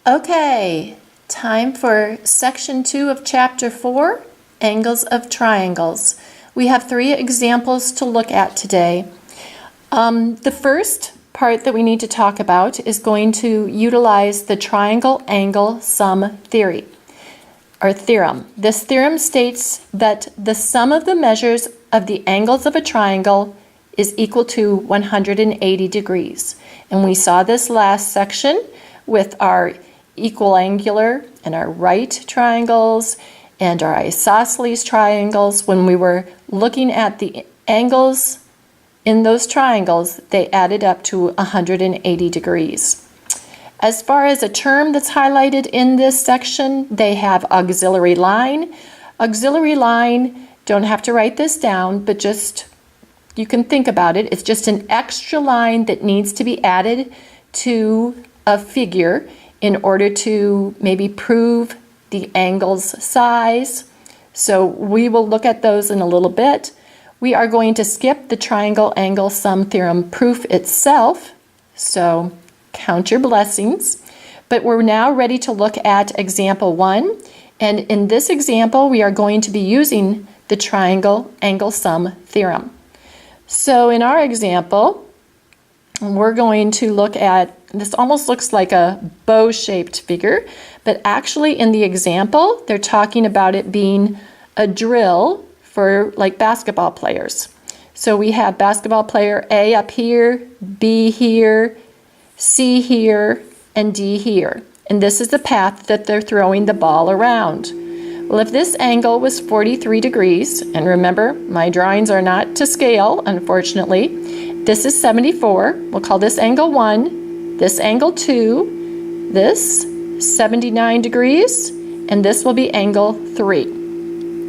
Okay, time for section 2 of chapter 4, Angles of Triangles. We have 3 examples to look at today. The first part that we need to talk about is going to utilize the triangle angle sum theory, or theorem. This theorem states that the sum of the measures of the angles of a triangle is equal to 180 degrees. And we saw this last section with our equiangular and our right triangles and our isosceles triangles. When we were looking at the angles in those triangles, they added up to 180 degrees. As far as a term that's highlighted in this section, they have auxiliary line. Auxiliary line, don't have to write this down, but just you can think about it. It's just an extra line that needs to be added to a figure in order to maybe prove the angle's size. So we will look at those in a little bit. We are going to skip the triangle angle sum theorem proof itself, so count your blessings. But we're now ready to look at example 1, and in this example we are going to be using the triangle angle sum theorem. So in our example, we're going to look at, this almost looks like a bow-shaped figure, but actually in the example, they're talking about it being a drill for like basketball players. So we have basketball player A up here, B here, C here, and D here. And this is the path that they're throwing the ball around. Well, if this angle was 43 degrees, and remember, my drawings are not to scale, unfortunately, this is 74. We'll call this angle 1, this angle 2, this 79 degrees, and this will be angle 3.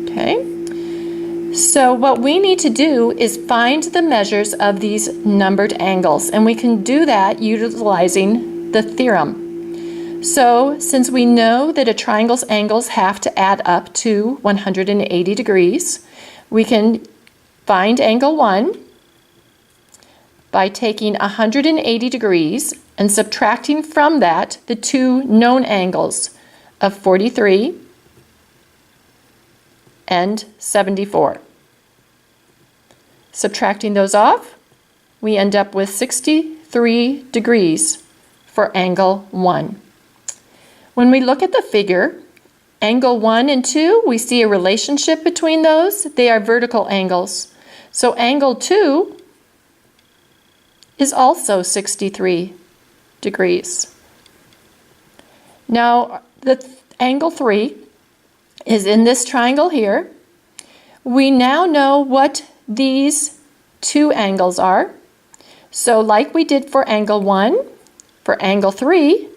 Okay? So what we need to do is find the measures of these numbered angles, and we can do that utilizing the theorem. So since we know that a triangle's angles have to add up to 180 degrees, we can find angle 1 by taking 180 degrees and subtracting from that the 2 known angles of 43 and 74. Subtracting those off, we end up with 63 degrees for angle 1. When we look at the figure, angle 1 and 2, we see a relationship between those. They are vertical angles. So angle 2 is also 63 degrees. Now, the angle 3 is in this triangle here. We now know what these 2 angles are. So like we did for angle 1, for angle 3,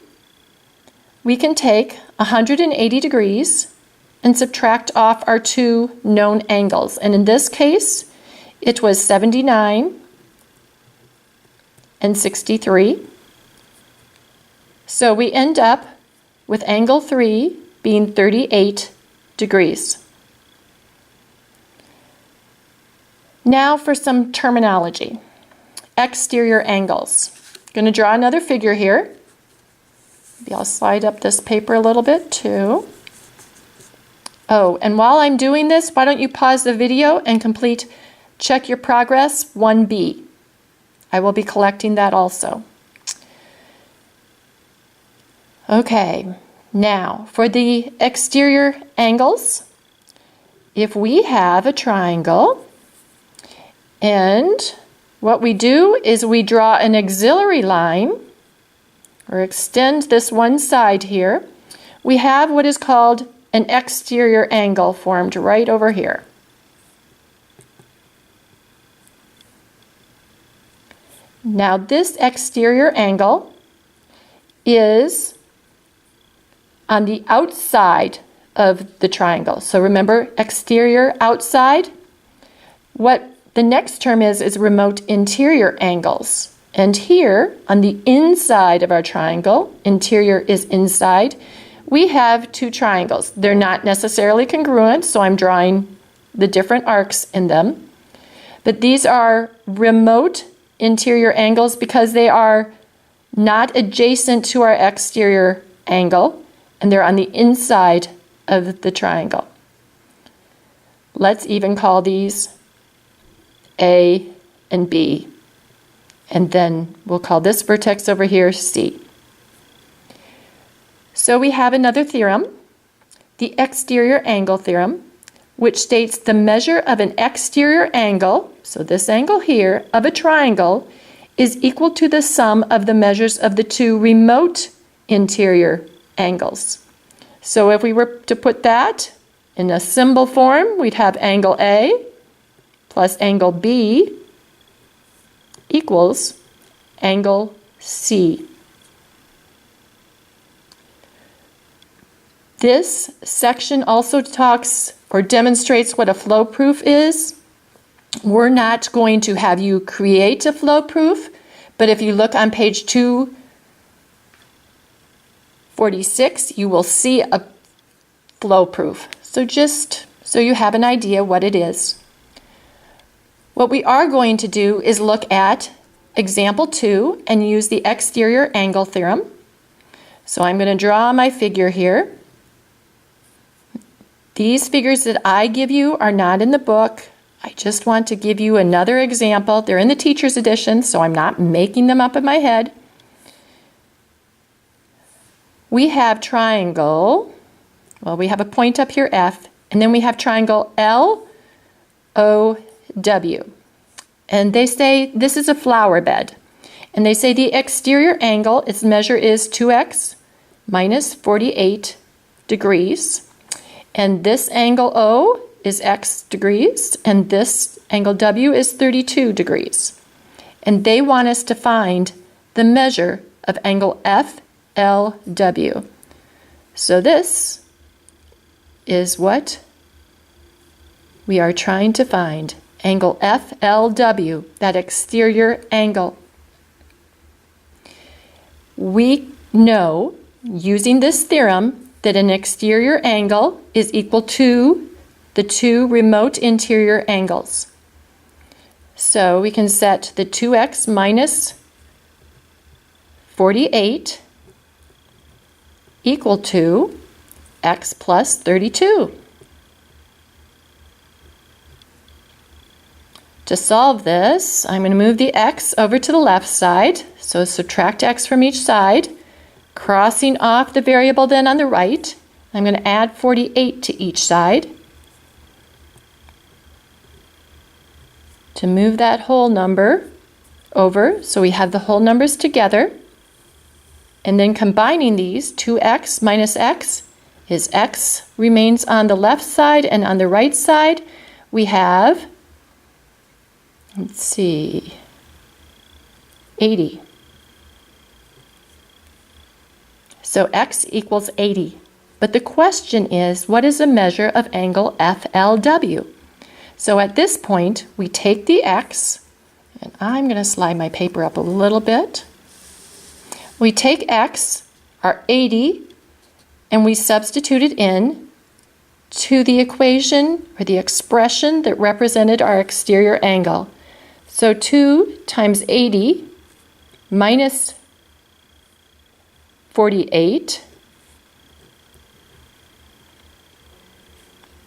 we can take 180 degrees and subtract off our 2 known angles. And in this case, it was 79 and 63. So we end up with angle 3 being 38 degrees. Now for some terminology. Exterior angles. I'm going to draw another figure here. Maybe I'll slide up this paper a little bit too. Oh, and while I'm doing this, why don't you pause the video and complete Check Your Progress 1B. I will be collecting that also. Okay, now for the exterior angles, if we have a triangle, and what we do is we draw an auxiliary line, or extend this one side here, we have what is called an exterior angle formed right over here. Now this exterior angle is on the outside of the triangle. So remember, exterior, outside. What the next term is remote interior angles. And here, on the inside of our triangle, interior is inside, we have 2 triangles. They're not necessarily congruent, so I'm drawing the different arcs in them. But these are remote interior angles because they are not adjacent to our exterior angle, and they're on the inside of the triangle. Let's even call these A and B. And then we'll call this vertex over here C. So we have another theorem, the exterior angle theorem, which states the measure of an exterior angle, so this angle here, of a triangle is equal to the sum of the measures of the two remote interior angles. So if we were to put that in a symbol form, we'd have angle A plus angle B equals angle C. This section also talks or demonstrates what a flow proof is. We're not going to have you create a flow proof, but if you look on page 246, you will see a flow proof. So just so you have an idea what it is. What we are going to do is look at example 2 and use the exterior angle theorem. So I'm going to draw my figure here. These figures that I give you are not in the book. I just want to give you another example. They're in the teacher's edition, so I'm not making them up in my head. We have triangle, well, we have a point up here, F, and then we have triangle LOW. And they say this is a flower bed. And they say the exterior angle, its measure is 2x minus 48 degrees. And this angle O is x degrees, and this angle W is 32 degrees. And they want us to find the measure of angle FLW. So this is what we are trying to find, angle FLW, that exterior angle. We know, using this theorem, that an exterior angle is equal to the two remote interior angles. So we can set the 2x minus 48 equal to x plus 32. To solve this, I'm going to move the x over to the left side, so subtract x from each side. Crossing off the variable then on the right, I'm going to add 48 to each side to move that whole number over so we have the whole numbers together. And then combining these, 2x minus x is x remains on the left side, and on the right side we have, let's see, 80. So x equals 80. But the question is, what is a measure of angle FLW? So at this point, we take the x, and I'm going to slide my paper up a little bit. We take x, our 80, and we substitute it in to the equation or the expression that represented our exterior angle. So 2 times 80 minus 48,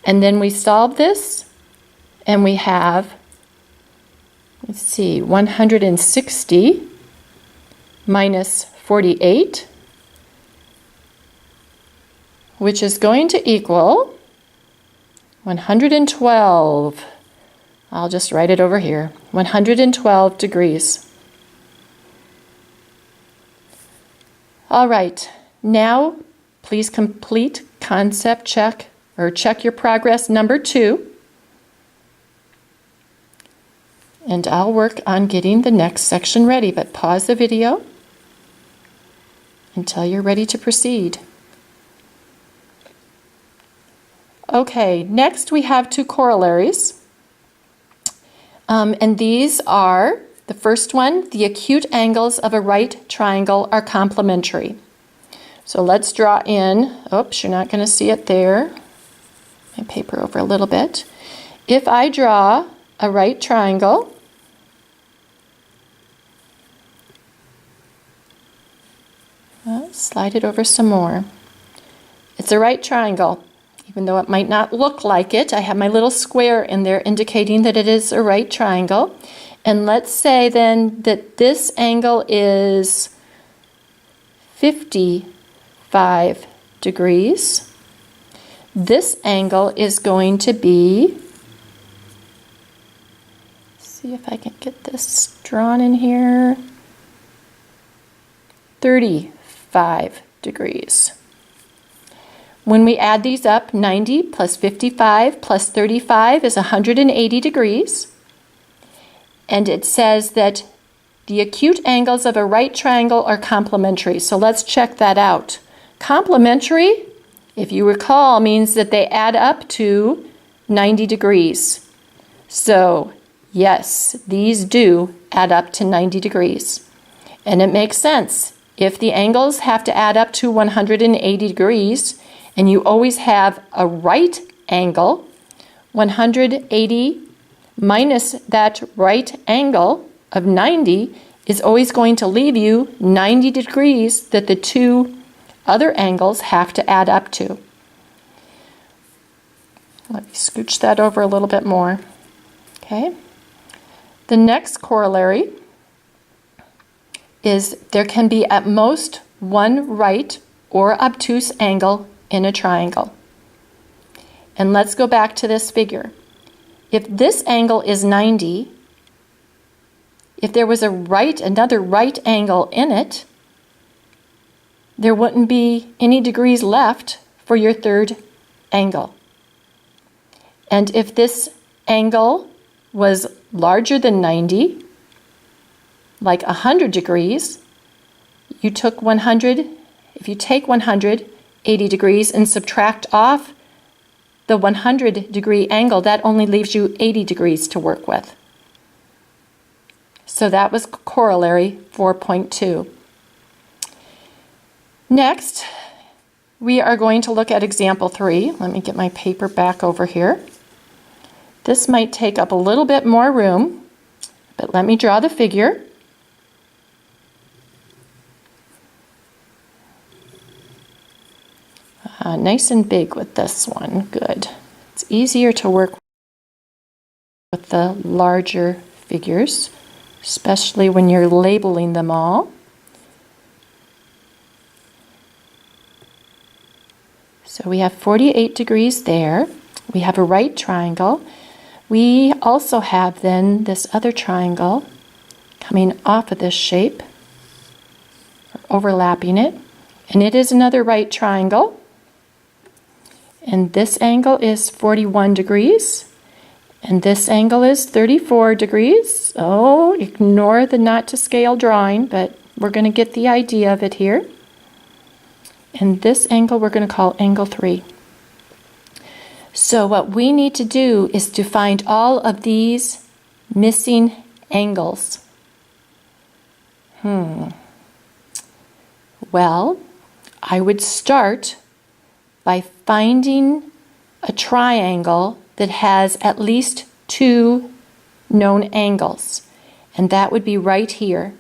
and then we solve this, and we have, let's see, 160 minus 48, which is going to equal 112. I'll just write it over here, 112 degrees. All right, now please complete concept check or check your progress number 2. And I'll work on getting the next section ready, but pause the video until you're ready to proceed. Okay, next we have 2 corollaries. And these are, the first one, the acute angles of a right triangle are complementary. So let's draw in, oops, you're not going to see it there. My paper over a little bit. If I draw a right triangle, Slide it over some more. It's a right triangle. Even though it might not look like it, I have my little square in there indicating that it is a right triangle. And let's say then that this angle is 55 degrees. This angle is going to be, see if I can get this drawn in here, 35 degrees. When we add these up, 90 plus 55 plus 35 is 180 degrees. And it says that the acute angles of a right triangle are complementary. So let's check that out. Complementary, if you recall, means that they add up to 90 degrees. So yes, these do add up to 90 degrees. And it makes sense. If the angles have to add up to 180 degrees, and you always have a right angle, 180 minus that right angle of 90 is always going to leave you 90 degrees that the two other angles have to add up to. Let me scooch that over a little bit more. Okay. The next corollary is there can be at most one right or obtuse angle in a triangle. And let's go back to this figure. If this angle is 90, if there was another right angle in it, there wouldn't be any degrees left for your third angle. And if this angle was larger than 90, like 100 degrees, if you take 180 degrees and subtract off the 100 degree angle, that only leaves you 80 degrees to work with. So that was corollary 4.2. Next, we are going to look at example 3. Let me get my paper back over here. This might take up a little bit more room, but let me draw the figure. Nice and big with this one. Good. It's easier to work with the larger figures, especially when you're labeling them all. So we have 48 degrees there. We have a right triangle. We also have then this other triangle coming off of this shape, or overlapping it, and it is another right triangle. And this angle is 41 degrees, and this angle is 34 degrees. Oh, ignore the not to scale drawing, but we're going to get the idea of it here. And this angle we're going to call angle 3. So what we need to do is to find all of these missing angles. Well, I would start by finding a triangle that has at least 2 known angles, and that would be right here.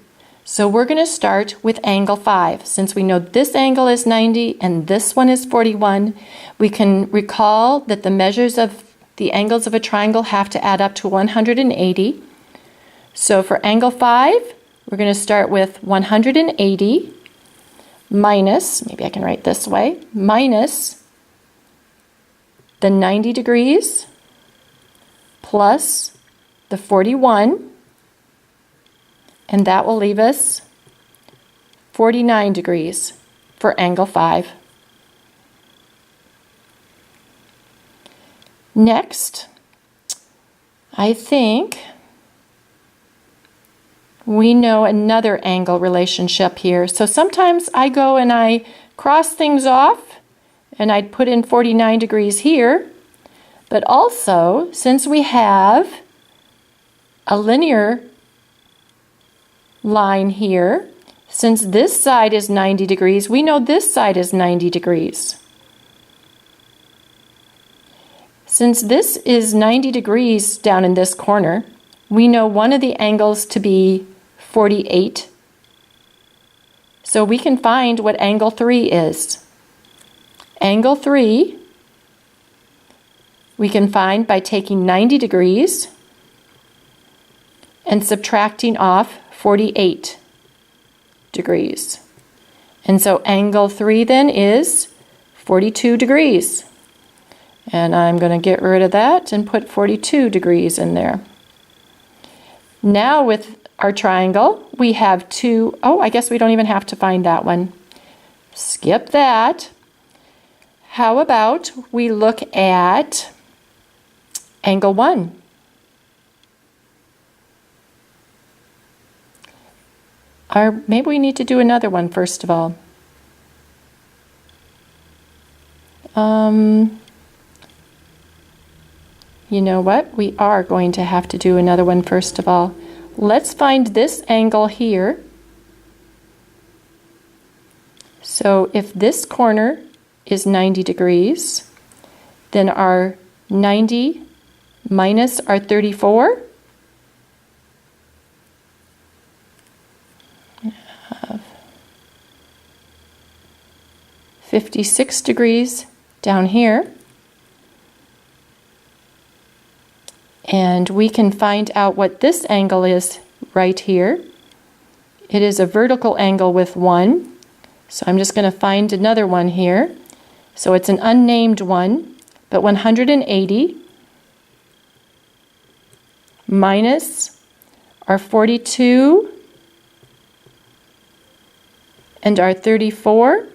So we're going to start with angle 5. Since we know this angle is 90 and this one is 41, we can recall that the measures of the angles of a triangle have to add up to 180. So for angle 5, we're going to start with 180 minus, maybe I can write this way, minus the 90 degrees plus the 41, and that will leave us 49 degrees for angle 5. Next, I think we know another angle relationship here. So sometimes I go and I cross things off, and I'd put in 49 degrees here, but also, since we have a linear line here, since this side is 90 degrees, we know this side is 90 degrees. Since this is 90 degrees down in this corner, we know one of the angles to be 48. So we can find what angle 3 is. Angle 3 we can find by taking 90 degrees and subtracting off 48 degrees. And so angle 3 then is 42 degrees. And I'm going to get rid of that and put 42 degrees in there. Now with our triangle, we have I guess we don't even have to find that one. Skip that. How about we look at angle 1? Or maybe we need to do another one first of all. You know what? We are going to have to do another one first of all. Let's find this angle here. So if this corner is 90 degrees, then our 90 minus our 34 have 56 degrees down here. And we can find out what this angle is right here. It is a vertical angle with 1. So I'm just going to find another one here. So it's an unnamed one, but 180 minus our 42 and our 34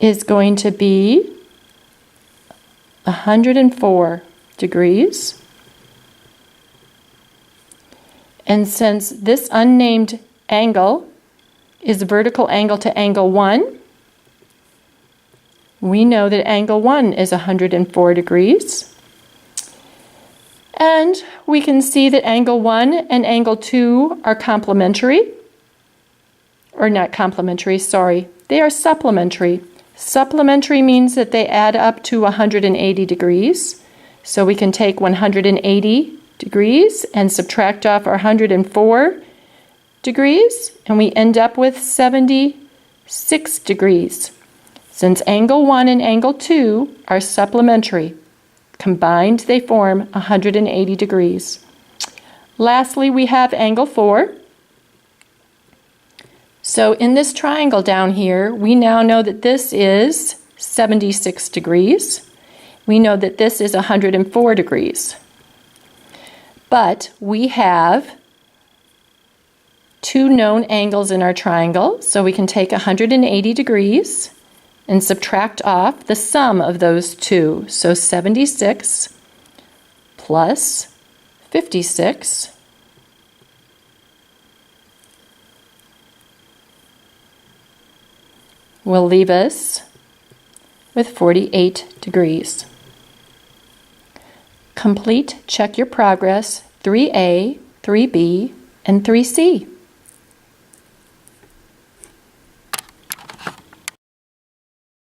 is going to be 104 degrees. And since this unnamed angle is a vertical angle to angle 1, we know that angle 1 is 104 degrees. And we can see that angle 1 and angle 2 are complementary. Or not complementary, sorry. They are supplementary. Supplementary means that they add up to 180 degrees. So we can take 180 degrees and subtract off our 104 degrees, and we end up with 76 degrees. Since angle 1 and angle 2 are supplementary, combined they form 180 degrees. Lastly, we have angle 4. So in this triangle down here, we now know that this is 76 degrees. We know that this is 104 degrees. But we have 2 known angles in our triangle, so we can take 180 degrees and subtract off the sum of those 2. So 76 plus 56 will leave us with 48 degrees. Complete Check Your Progress 3A, 3B, and 3C.